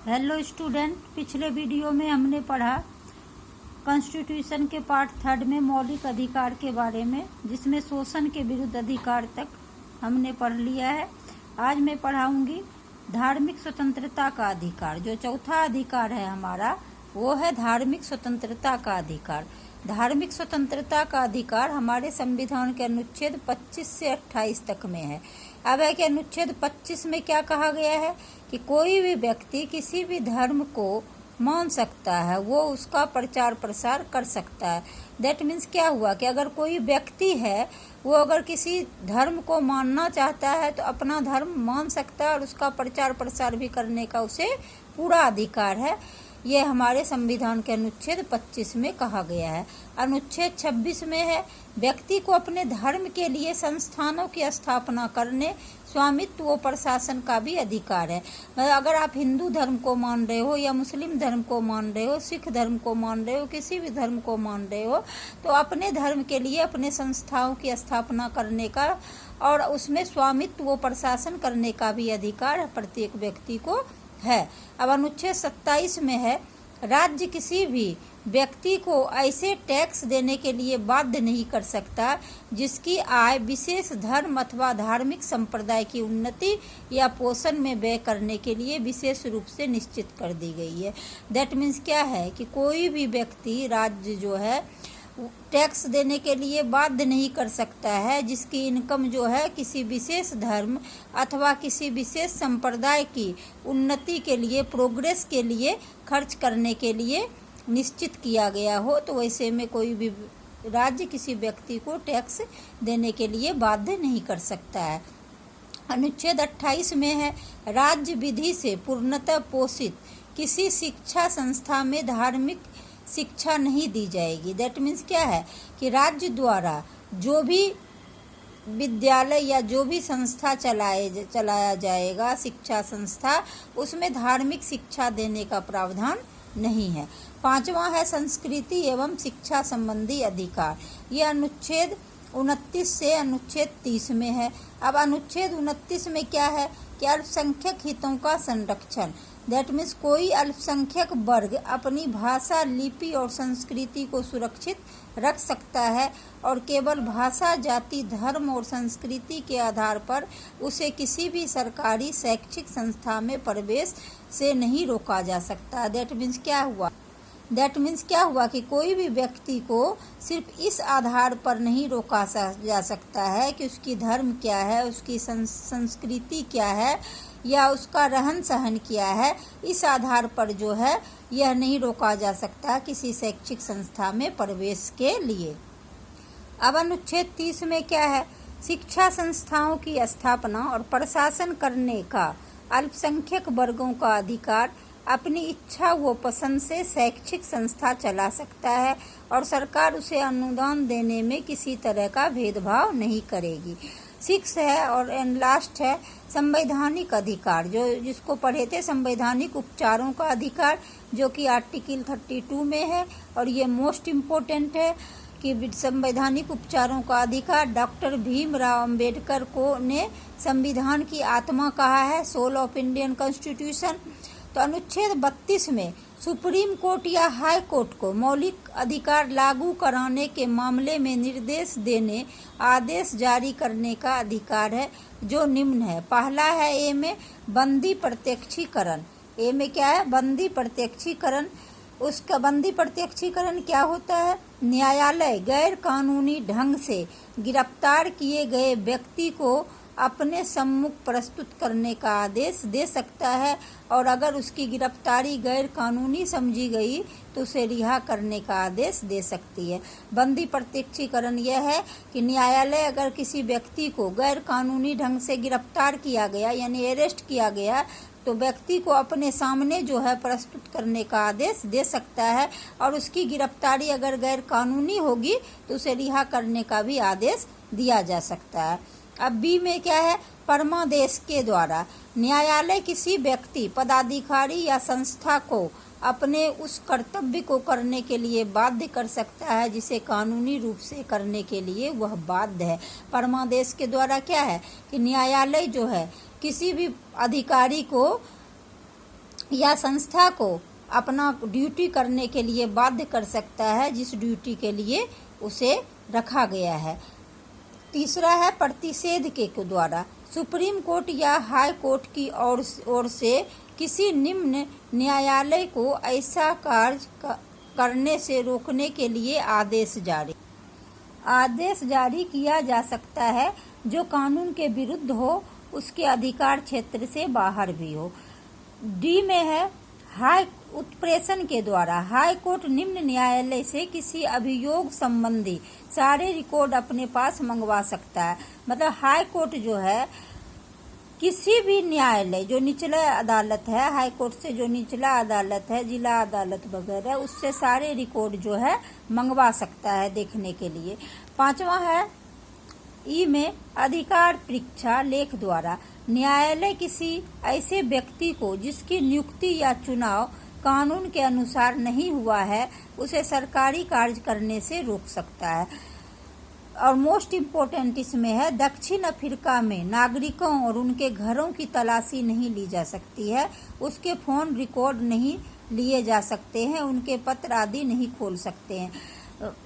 Hello student, पिछले video में हमने पढ़ा कॉन्स्टिट्यूशन के पार्ट 3 में मौलिक अधिकार के बारे में, जिसमें शोषण के विरुद्ध अधिकार तक हमने पढ़ लिया है। आज मैं पढ़ाऊंगी धार्मिक स्वतंत्रता का अधिकार। जो चौथा अधिकार है हमारा, वो है धार्मिक स्वतंत्रता का अधिकार। धार्मिक स्वतंत्रता का अधिकार हमारे संविधान के अनुच्छेद 25 से 28 तक में है। अब है कि अनुच्छेद 25 में क्या कहा गया है कि कोई भी व्यक्ति किसी भी धर्म को मान सकता है, वो उसका प्रचार प्रसार कर सकता है। दैट मीन्स क्या हुआ कि अगर कोई व्यक्ति है, वो अगर किसी धर्म को मानना चाहता है तो अपना धर्म मान सकता है और उसका प्रचार प्रसार भी करने का उसे पूरा अधिकार है। ये हमारे संविधान के अनुच्छेद 25 में कहा गया है। अनुच्छेद 26 में है व्यक्ति को अपने धर्म के लिए संस्थानों की स्थापना करने, स्वामित्व व प्रशासन का भी अधिकार है। अगर आप हिंदू धर्म को मान रहे हो या मुस्लिम धर्म को मान रहे हो, सिख धर्म को मान रहे हो, किसी भी धर्म को मान रहे हो, तो अपने धर्म के लिए अपने संस्थाओं की स्थापना करने का और उसमें स्वामित्व व प्रशासन करने का भी अधिकार प्रत्येक व्यक्ति को है। अब अनुच्छेद 27 में है राज्य किसी भी व्यक्ति को ऐसे टैक्स देने के लिए बाध्य नहीं कर सकता जिसकी आय विशेष धर्म अथवा धार्मिक संप्रदाय की उन्नति या पोषण में व्यय करने के लिए विशेष रूप से निश्चित कर दी गई है। दैट मीन्स क्या है कि कोई भी व्यक्ति राज्य जो है टैक्स देने के लिए बाध्य नहीं कर सकता है जिसकी इनकम जो है किसी विशेष धर्म अथवा किसी विशेष संप्रदाय की उन्नति के लिए, प्रोग्रेस के लिए खर्च करने के लिए निश्चित किया गया हो। तो वैसे में कोई भी राज्य किसी व्यक्ति को टैक्स देने के लिए बाध्य नहीं कर सकता है। अनुच्छेद 28 में है राज्य विधि से पूर्णतः पोषित किसी शिक्षा संस्था में धार्मिक शिक्षा नहीं दी जाएगी। दैट मीन्स क्या है कि राज्य द्वारा जो भी विद्यालय या जो भी संस्था चलाया जाएगा, शिक्षा संस्था, उसमें धार्मिक शिक्षा देने का प्रावधान नहीं है। 5वां है संस्कृति एवं शिक्षा संबंधी अधिकार। यह अनुच्छेद 29 से अनुच्छेद 30 में है। अब अनुच्छेद 29 में क्या है कि अल्पसंख्यक हितों का संरक्षण। दैट मीन्स कोई अल्पसंख्यक वर्ग अपनी भाषा, लिपि और संस्कृति को सुरक्षित रख सकता है और केवल भाषा, जाति, धर्म और संस्कृति के आधार पर उसे किसी भी सरकारी शैक्षिक संस्था में प्रवेश से नहीं रोका जा सकता। दैट मीन्स क्या हुआ कि कोई भी व्यक्ति को सिर्फ इस आधार पर नहीं रोका जा सकता है कि उसकी धर्म क्या है, उसकी संस्कृति क्या है या उसका रहन सहन क्या है। इस आधार पर जो है यह नहीं रोका जा सकता किसी शैक्षिक संस्था में प्रवेश के लिए। अब अनुच्छेद 30 में क्या है, शिक्षा संस्थाओं की स्थापना और प्रशासन करने का अल्पसंख्यक वर्गों का अधिकार। अपनी इच्छा व पसंद से शैक्षिक संस्था चला सकता है और सरकार उसे अनुदान देने में किसी तरह का भेदभाव नहीं करेगी। 6 है और लास्ट है संवैधानिक अधिकार, जो जिसको पढ़े थे संवैधानिक उपचारों का अधिकार, जो कि आर्टिकल 32 में है। और ये मोस्ट इम्पोर्टेंट है कि संवैधानिक उपचारों का अधिकार डॉक्टर भीमराव अंबेडकर को ने संविधान की आत्मा कहा है, सोल ऑफ इंडियन कॉन्स्टिट्यूशन। तो अनुच्छेद 32 में सुप्रीम कोर्ट या हाई कोर्ट को मौलिक अधिकार लागू कराने के मामले में निर्देश देने, आदेश जारी करने का अधिकार है, जो निम्न है। पहला है ए में बंदी प्रत्यक्षीकरण। ए में क्या है, बंदी प्रत्यक्षीकरण। उसका बंदी प्रत्यक्षीकरण क्या होता है, न्यायालय गैर कानूनी ढंग से गिरफ्तार किए गए व्यक्ति को अपने सम्मुख प्रस्तुत करने का आदेश दे सकता है और अगर उसकी गिरफ्तारी गैर कानूनी समझी गई तो उसे रिहा करने का आदेश दे सकती है। बंदी प्रत्यक्षीकरण यह है कि न्यायालय अगर किसी व्यक्ति को गैर कानूनी ढंग से गिरफ्तार किया गया यानी अरेस्ट किया गया तो व्यक्ति को अपने सामने जो है प्रस्तुत करने का आदेश दे सकता है और उसकी गिरफ्तारी अगर गैर कानूनी होगी तो उसे रिहा करने का भी आदेश दिया जा सकता है। अब बी में क्या है, परमादेश के द्वारा न्यायालय किसी व्यक्ति, पदाधिकारी या संस्था को अपने उस कर्तव्य को करने के लिए बाध्य कर सकता है जिसे कानूनी रूप से करने के लिए वह बाध्य है। परमादेश के द्वारा क्या है कि न्यायालय जो है किसी भी अधिकारी को या संस्था को अपना ड्यूटी करने के लिए बाध्य कर सकता है, जिस ड्यूटी के लिए उसे रखा गया है। तीसरा है प्रतिषेध के द्वारा। सुप्रीम कोर्ट या हाई कोर्ट की ओर से किसी निम्न न्यायालय को ऐसा कार्य करने से रोकने के लिए आदेश जारी किया जा सकता है जो कानून के विरुद्ध हो, उसके अधिकार क्षेत्र से बाहर भी हो। डी में है हाई उत्प्रेषण के द्वारा। हाई कोर्ट निम्न न्यायालय से किसी अभियोग संबंधी सारे रिकॉर्ड अपने पास मंगवा सकता है। मतलब हाई कोर्ट जो है, किसी भी न्यायालय जो निचला अदालत है, हाई कोर्ट से जो निचला अदालत है, जिला अदालत वगैरह, उससे सारे रिकॉर्ड जो है मंगवा सकता है देखने के लिए। पांचवा है ई में अधिकार परीक्षा लेख द्वारा। न्यायालय किसी ऐसे व्यक्ति को जिसकी नियुक्ति या चुनाव कानून के अनुसार नहीं हुआ है, उसे सरकारी कार्य करने से रोक सकता है। और मोस्ट इम्पोर्टेंट इसमें है दक्षिण अफ्रीका में नागरिकों और उनके घरों की तलाशी नहीं ली जा सकती है, उसके फोन रिकॉर्ड नहीं लिए जा सकते हैं, उनके पत्र आदि नहीं खोल सकते हैं।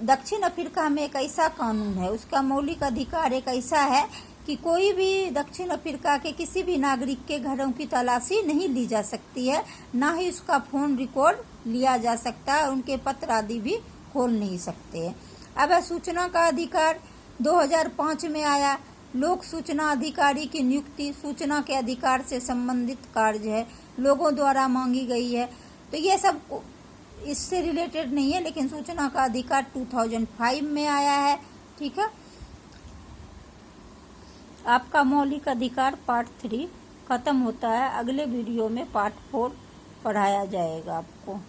दक्षिण अफ्रीका में एक ऐसा कानून है, उसका मौलिक अधिकार एक ऐसा है कि कोई भी दक्षिण अफ्रीका के किसी भी नागरिक के घरों की तलाशी नहीं ली जा सकती है, ना ही उसका फोन रिकॉर्ड लिया जा सकता है, उनके पत्र आदि भी खोल नहीं सकते हैं। अब सूचना का अधिकार 2005 में आया। लोक सूचना अधिकारी की नियुक्ति सूचना के अधिकार से संबंधित कार्य है, लोगों द्वारा मांगी गई है। तो ये सब इससे रिलेटेड नहीं है, लेकिन सूचना का अधिकार 2005 में आया है। ठीक है, आपका मौलिक अधिकार पार्ट 3 खत्म होता है। अगले वीडियो में पार्ट 4 पढ़ाया जाएगा आपको।